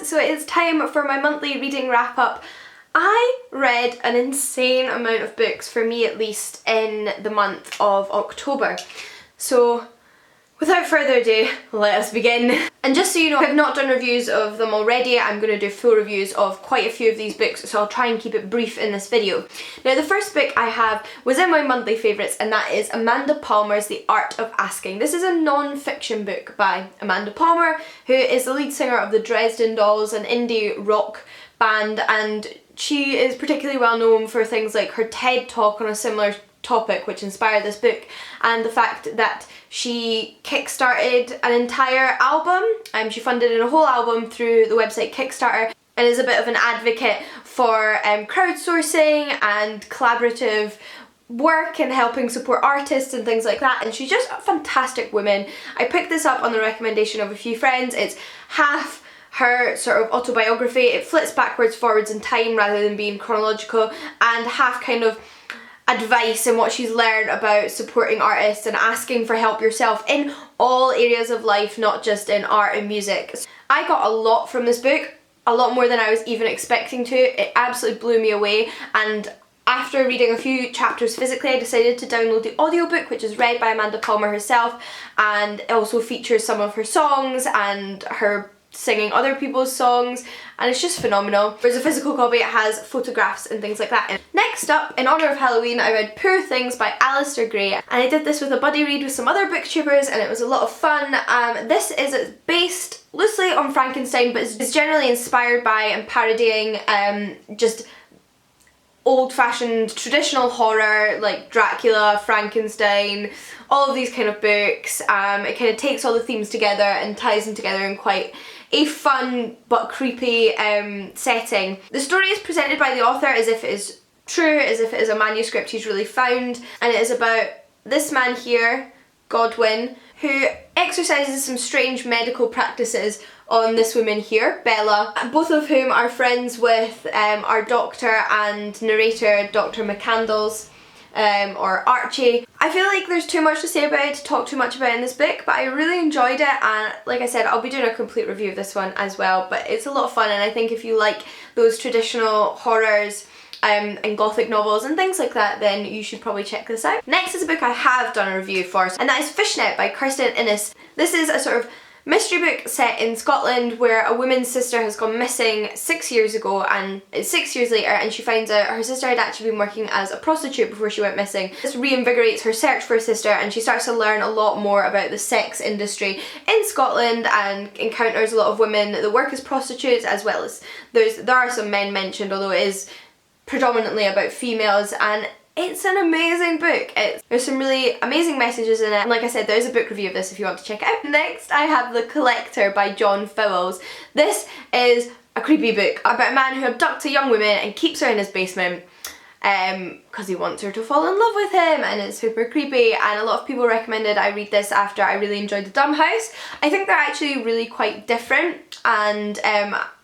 so it is time for my monthly reading wrap up. I read an insane amount of books, for me at least, in the month of October. So without further ado, let us begin. And just so you know, if I've not done reviews of them already, I'm going to do full reviews of quite a few of these books, so I'll try and keep it brief in this video. Now, the first book I have was in my monthly favourites, and that is Amanda Palmer's The Art of Asking. This is a non-fiction book by Amanda Palmer, who is the lead singer of the Dresden Dolls, an indie rock band, and she is particularly well known for things like her TED Talk on a similar topic which inspired this book, and the fact that she kickstarted an entire album. She funded a whole album through the website Kickstarter, and is a bit of an advocate for crowdsourcing and collaborative work and helping support artists and things like that, and she's just a fantastic woman. I picked this up on the recommendation of a few friends. It's half her sort of autobiography, it flips backwards forwards in time rather than being chronological, and half kind of advice and what she's learned about supporting artists and asking for help yourself in all areas of life, not just in art and music. I got a lot from this book, a lot more than I was even expecting to. It absolutely blew me away, and after reading a few chapters physically, I decided to download the audiobook, which is read by Amanda Palmer herself, and it also features some of her songs and her singing other people's songs, and it's just phenomenal. There's a physical copy, it has photographs and things like that. Next up, in honour of Halloween, I read Poor Things by Alistair Gray, and I did this with a buddy read with some other booktubers, and it was a lot of fun. This is based loosely on Frankenstein, but it's generally inspired by and parodying just old-fashioned traditional horror like Dracula, Frankenstein, all of these kind of books. It kind of takes all the themes together and ties them together in quite a fun but creepy setting. The story is presented by the author as if it is true, as if it is a manuscript he's really found, and it is about this man here, Godwin, who exercises some strange medical practices on this woman here, Bella, both of whom are friends with our doctor and narrator, Dr. McCandles, or Archie. I feel like there's too much to say about it, to talk too much about in this book, but I really enjoyed it, and like I said, I'll be doing a complete review of this one as well, but it's a lot of fun, and I think if you like those traditional horrors and gothic novels and things like that, then you should probably check this out. Next is a book I have done a review for, and that is Fishnet by Kirsten Innes. This is a sort of mystery book set in Scotland where a woman's sister has gone missing 6 years ago, and it's 6 years later, and she finds out her sister had actually been working as a prostitute before she went missing. This reinvigorates her search for her sister, and she starts to learn a lot more about the sex industry in Scotland and encounters a lot of women that work as prostitutes, as well as there are some men mentioned, although it is predominantly about females, and it's an amazing book. There's some really amazing messages in it, and like I said, there's a book review of this if you want to check it out. Next I have The Collector by John Fowles. This is a creepy book about a man who abducts a young woman and keeps her in his basement because he wants her to fall in love with him, and it's super creepy, and a lot of people recommended I read this after I really enjoyed The Dumb House. I think they're actually really quite different, and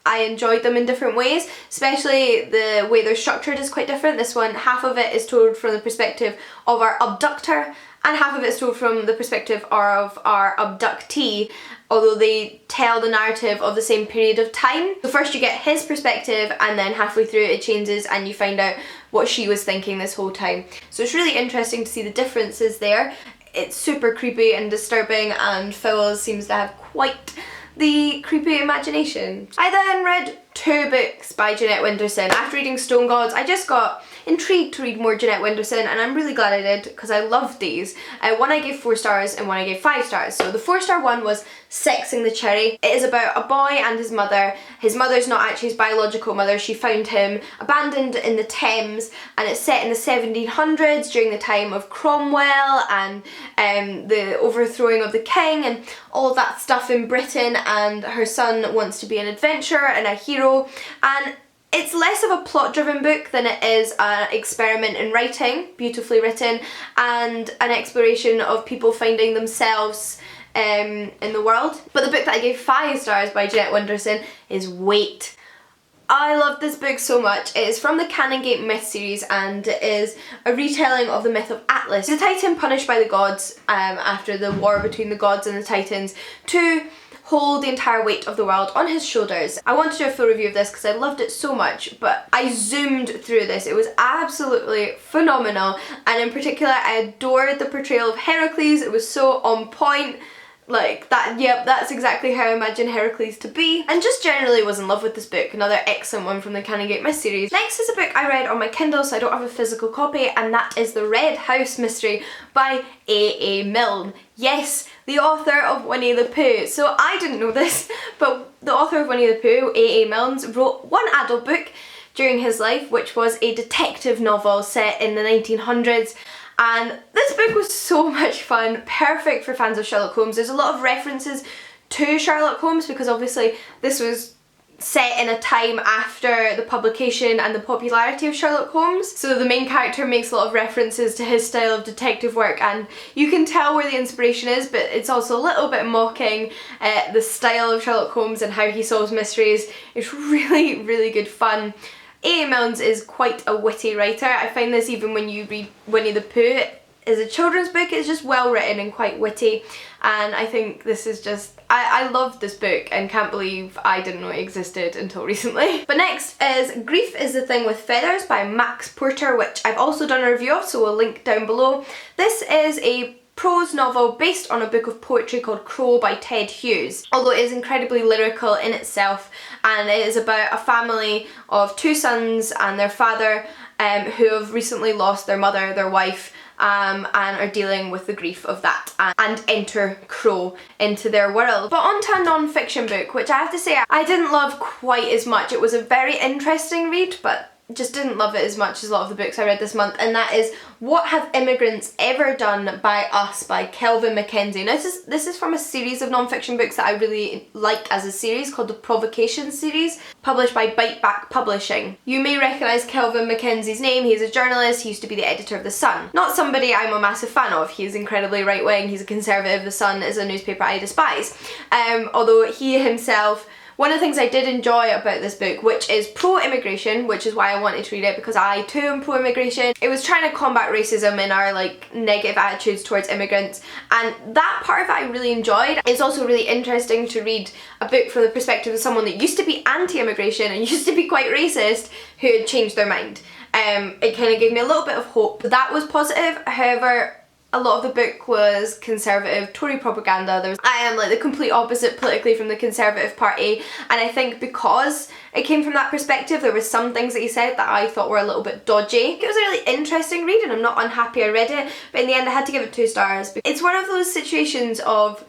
I enjoyed them in different ways, especially the way they're structured is quite different. This one, half of it is told from the perspective of our abductor, and half of it is told from the perspective of our abductee, although they tell the narrative of the same period of time. So first you get his perspective, and then halfway through it changes and you find out what she was thinking this whole time. So it's really interesting to see the differences there. It's super creepy and disturbing, and Fowles seems to have quite the creepy imagination. I then read 2 books by Jeanette Winterson. After reading Stone Gods, I just got intrigued to read more Jeanette Winterson, and I'm really glad I did because I loved these. One I gave 4 stars and one I gave 5 stars. So the 4-star one was Sexing the Cherry. It is about a boy and his mother. His mother's not actually his biological mother. She found him abandoned in the Thames, and it's set in the 1700s during the time of Cromwell and the overthrowing of the king and all of that stuff in Britain, and her son wants to be an adventurer and a hero, and it's less of a plot-driven book than it is an experiment in writing, beautifully written, and an exploration of people finding themselves in the world. But the book that I gave 5 stars by Jeanette Winterson is Wait. I love this book so much. It is from the Canongate myth series, and it is a retelling of the myth of Atlas, the Titan punished by the gods after the war between the gods and the Titans to hold the entire weight of the world on his shoulders. I want to do a full review of this because I loved it so much, but I zoomed through this. It was absolutely phenomenal, and in particular I adored the portrayal of Heracles. It was so on point. Like that, yep, that's exactly how I imagine Heracles to be. And just generally was in love with this book. Another excellent one from the Canongate Mist series. Next is a book I read on my Kindle, so I don't have a physical copy, and that is The Red House Mystery by A.A. Milne. Yes, the author of Winnie the Pooh. So I didn't know this, but the author of Winnie the Pooh, A.A. Milne, wrote one adult book during his life, which was a detective novel set in the 1900s. And this book was so much fun, perfect for fans of Sherlock Holmes. There's a lot of references to Sherlock Holmes because obviously this was set in a time after the publication and the popularity of Sherlock Holmes. So the main character makes a lot of references to his style of detective work, and you can tell where the inspiration is, but it's also a little bit mocking the style of Sherlock Holmes and how he solves mysteries. It's really, really good fun. A.A. Milne is quite a witty writer. I find this even when you read Winnie the Pooh as a children's book, it's just well written and quite witty, and I think this is just, I loved this book and can't believe I didn't know it existed until recently. But next is Grief is the Thing with Feathers by Max Porter, which I've also done a review of, so we'll link down below. This is a prose novel based on a book of poetry called Crow by Ted Hughes, although it is incredibly lyrical in itself, and it is about a family of two sons and their father who have recently lost their mother, their wife, and are dealing with the grief of that, and enter Crow into their world. But onto a non-fiction book, which I have to say I didn't love quite as much. It was a very interesting read, but just didn't love it as much as a lot of the books I read this month, and that is What Have Immigrants Ever Done by Us by Kelvin Mackenzie. Now this is from a series of non-fiction books that I really like as a series called the Provocation series, published by Bite Back Publishing. You may recognise Kelvin Mackenzie's name. He's a journalist. He used to be the editor of The Sun. Not somebody I'm a massive fan of. He's incredibly right-wing. He's a conservative. The Sun is a newspaper I despise. Although he himself, one of the things I did enjoy about this book, which is pro-immigration, which is why I wanted to read it, because I too am pro-immigration. It was trying to combat racism and our negative attitudes towards immigrants, and that part of it I really enjoyed. It's also really interesting to read a book from the perspective of someone that used to be anti-immigration and used to be quite racist who had changed their mind. It kind of gave me a little bit of hope. That was positive. However, a lot of the book was conservative Tory propaganda. I am like the complete opposite politically from the Conservative Party, and I think because it came from that perspective, there were some things that he said that I thought were a little bit dodgy. It was a really interesting read and I'm not unhappy I read it, but in the end I had to give it 2 stars. It's one of those situations of,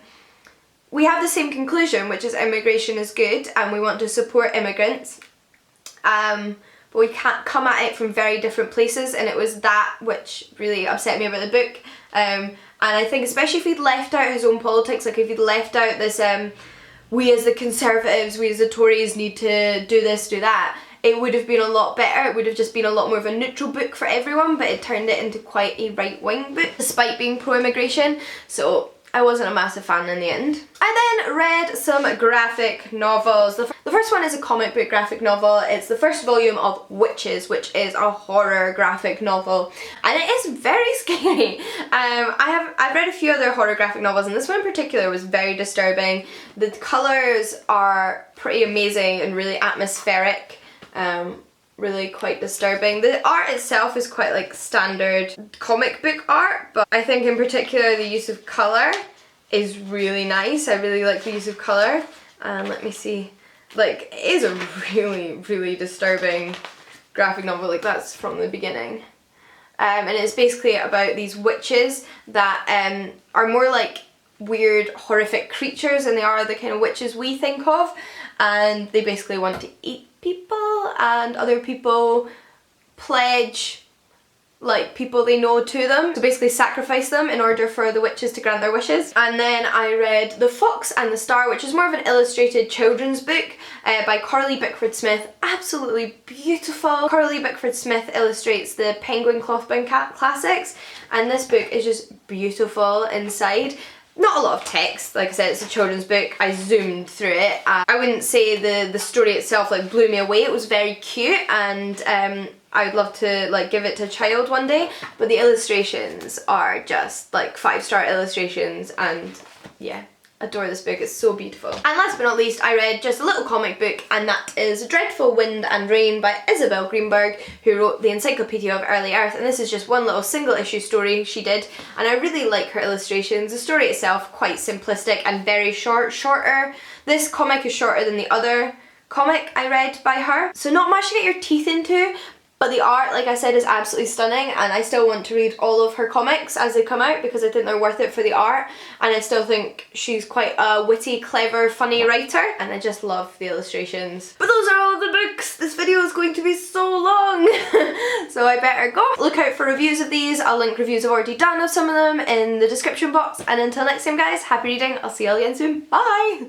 we have the same conclusion, which is immigration is good and we want to support immigrants, but we can't come at it from very different places, and it was that which really upset me about the book. And I think especially if he'd left out his own politics, like if he'd left out this we as the Conservatives, we as the Tories need to do this, do that, it would have been a lot better. It would have just been a lot more of a neutral book for everyone, but it turned it into quite a right-wing book despite being pro-immigration, so I wasn't a massive fan in the end. I then read some graphic novels. The first one is a comic book graphic novel. It's the first volume of Witches, which is a horror graphic novel, and it is very scary. I've read a few other horror graphic novels, and this one in particular was very disturbing. The colours are pretty amazing and really atmospheric. Really quite disturbing. The art itself is quite standard comic book art, but I think in particular the use of colour is really nice. I really like the use of colour, and let me see, it is a really, really disturbing graphic novel. That's from the beginning, and it's basically about these witches that are more like weird horrific creatures than they are the kind of witches we think of, and they basically want to eat people, and other people pledge people they know to them, so basically sacrifice them in order for the witches to grant their wishes. And then I read The Fox and the Star, which is more of an illustrated children's book by Coralie Bickford Smith. Absolutely beautiful. Coralie Bickford Smith illustrates the Penguin Clothbound classics, and this book is just beautiful inside. Not a lot of text, like I said, it's a children's book. I zoomed through it. I wouldn't say the story itself blew me away. It was very cute, and I'd love to give it to a child one day, but the illustrations are just 5-star illustrations, and yeah, adore this book, it's so beautiful. And last but not least, I read just a little comic book, and that is Dreadful Wind and Rain by Isabel Greenberg, who wrote the Encyclopedia of Early Earth, and this is just one little single issue story she did, and I really like her illustrations. The story itself quite simplistic and very shorter. This comic is shorter than the other comic I read by her, so not much to get your teeth into, but the art, like I said, is absolutely stunning, and I still want to read all of her comics as they come out because I think they're worth it for the art, and I still think she's quite a witty, clever, funny writer, and I just love the illustrations. But those are all of the books. This video is going to be so long, so I better go. Look out for reviews of these. I'll link reviews I've already done of some of them in the description box, and until next time guys, happy reading. I'll see you all again soon. Bye!